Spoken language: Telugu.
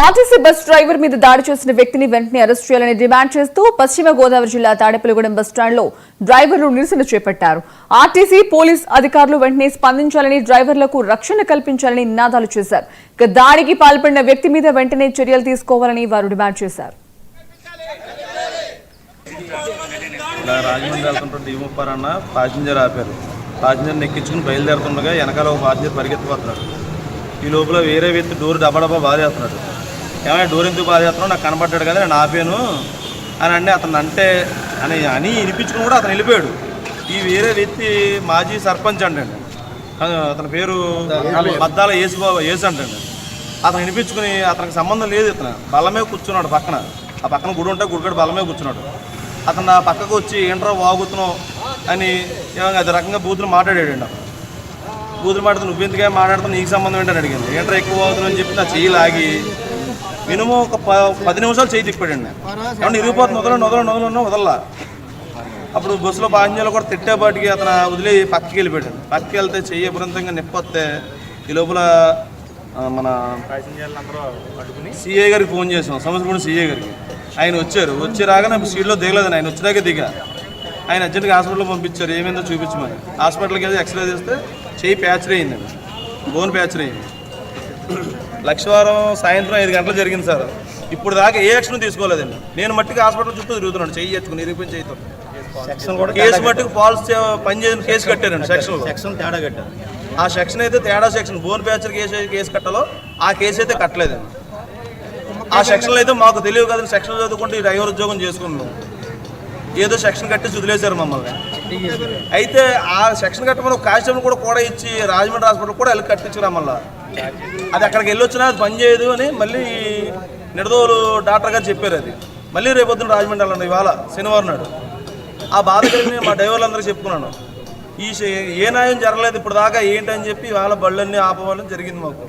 ఆర్టీసీ బస్ డ్రైవర్ మీద దాడి చేసిన వ్యక్తిని వెంటనే అరెస్ట్ చేయాలని డిమాండ్ చేస్తూ పశ్చిమ గోదావరి జిల్లా తాడేపల్లిగూడెం బస్టాండ్లో డ్రైవర్లు నిరసన చేపట్టారు. ఆర్టీసీ పోలీస్ అధికారులు వెంటనే స్పందించాలని, డ్రైవర్లకు రక్షణ కల్పించాలని నినాదాలు చేశారు. దాడికి పాల్పడిన వ్యక్తి మీద వెంటనే చర్యలు తీసుకోవాలని వారు డిమాండ్ చేశారు. రాజమండ్రి వెళ్తుంటే డీముప్పారు అన్న ప్యాసింజర్ ఆపారు. ప్యాసింజర్ని ఎక్కించుకుని బయలుదేరుతుండగా వెనకాల ఒక ప్యాసింజర్ పరిగెత్తిపోతున్నాడు. ఈ లోపల వేరే వ్యక్తి డోర్ డబ్బా బాధేస్తున్నాడు. ఏమైనా డోర్ ఎందుకు బాధేస్తున్నావు, నాకు కనబడ్డాడు కదా నేను ఆపాను అని అంటే అతను అని వినిపించుకుని కూడా అతను వెళ్ళిపోయాడు. ఈ వేరే వ్యక్తి మాజీ సర్పంచ్ అంటండి, అతని పేరు మద్దాల ఏసు అంటండి. అతను వినిపించుకుని అతనికి సంబంధం లేదు, ఇతను బల్లమే కూర్చున్నాడు. ఆ పక్కన గుడి ఉంటే గుడికాడు బల్లమే కూర్చున్నాడు. అతను ఆ పక్కకు వచ్చి ఏంట్రా వాగుతున్నావు అని అది రకంగా బూతులు మాట్లాడాడు. బూతులు మాట్లాడుతూ నువ్వెందుకే మాట్లాడుతూ నీకు సంబంధం ఏంటని అడిగింది. ఏంట్రా ఎక్కువ వాగుతున్నావు అని చెప్పి నా చెయ్యి లాగి మినిమం ఒక 10 నిమిషాలు చెయ్యి తిప్పాడండి. ఏమన్నా ఇరిగిపోతుంది వదల్లా. అప్పుడు బస్సులో ప్యాసింజర్లు కూడా తిట్టేపాటికి అతను వదిలి పక్కకి వెళ్ళిపోయాడు. పక్కకి వెళ్తే చెయ్యి అపురంతంగా నిప్పొస్తే ఈ లోపల మన ప్యాసింజర్లందరూ అడుగుని సిఐ గారికి ఫోన్ చేసాం, సమస్యపూడి సిఐ గారికి. ఆయన వచ్చి రాగానే సీట్లో దిగలేదని, ఆయన వచ్చాకే దిగా. ఆయన అర్జెంట్గా హాస్పిటల్లో పంపించారు. ఏమైందో చూపించమని. హాస్పిటల్కి వెళ్ళి ఎక్స్రే చేస్తే చెయ్యి ప్యాచర్ అయ్యిందండి, బోన్ ప్యాచర్ అయ్యింది. లక్షవారం సాయంత్రం 5 గంటలు జరిగింది సార్. ఇప్పుడు దాకా ఏ యాక్షన్ తీసుకోలేదండి. నేను మట్టికి హాస్పిటల్ చుట్టూ తిరుగుతున్నాను, చెయ్యి ఎత్తుకుని ఇరిగిపోయిన చేయితో. కేసు మట్టుకు ఫాల్స్ పనిచేసిన కేసు కట్టారండి. సెక్షన్ తేడా కట్టారు. ఆ సెక్షన్ అయితే తేడా సెక్షన్, బోన్ ప్యాచర్ కేసు కట్టాలో ఆ కేసు అయితే కట్టలేదండి. ఆ సెక్షన్లో అయితే మాకు తెలియదు కదండి. సెక్షన్ చదువుకుంటే ఈ డ్రైవర్ ఉద్యోగం చేసుకున్నాం, ఏదో సెక్షన్ కట్టి వదిలేశారు మమ్మల్ని. అయితే ఆ సెక్షన్ కట్టమని ఒక కానిస్టేబుల్ కూడా ఇచ్చి రాజమండ్రి హాస్పిటల్ కూడా వెళ్ళి కట్టించుకురా. మళ్ళీ అది అక్కడికి వెళ్ళి వచ్చినా అది పనిచేయదు అని మళ్ళీ నిడదోలు డాక్టర్ గారు చెప్పారు. అది మళ్ళీ రేపొద్దున రాజమండ్రి వెళ్ళండి, ఇవాళ శనివారం నాడు. ఆ బాధ కలిగి మా డ్రైవర్లందరికీ చెప్పుకున్నాను. ఏ న్యాయం జరగలేదు ఇప్పుడు దాకా ఏంటని చెప్పి ఇవాళ బళ్ళన్నీ ఆపవాలని జరిగింది మాకు.